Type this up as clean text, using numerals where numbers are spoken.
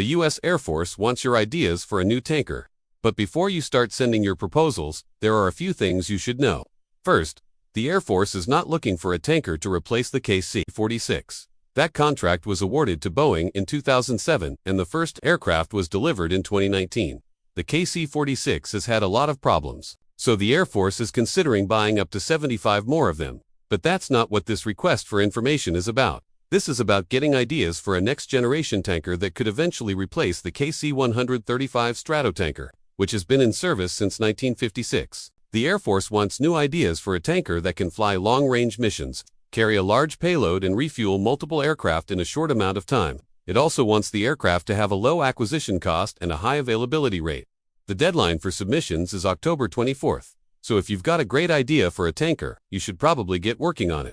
The U.S. Air Force wants your ideas for a new tanker. But before you start sending your proposals, there are a few things you should know. First, the Air Force is not looking for a tanker to replace the KC-46. That contract was awarded to Boeing in 2007, and the first aircraft was delivered in 2019. The KC-46 has had a lot of problems, so the Air Force is considering buying up to 75 more of them. But that's not what this request for information is about. This is about getting ideas for a next-generation tanker that could eventually replace the KC-135 Stratotanker, which has been in service since 1956. The Air Force wants new ideas for a tanker that can fly long-range missions, carry a large payload, and refuel multiple aircraft in a short amount of time. It also wants the aircraft to have a low acquisition cost and a high availability rate. The deadline for submissions is October 24th, so if you've got a great idea for a tanker, you should probably get working on it.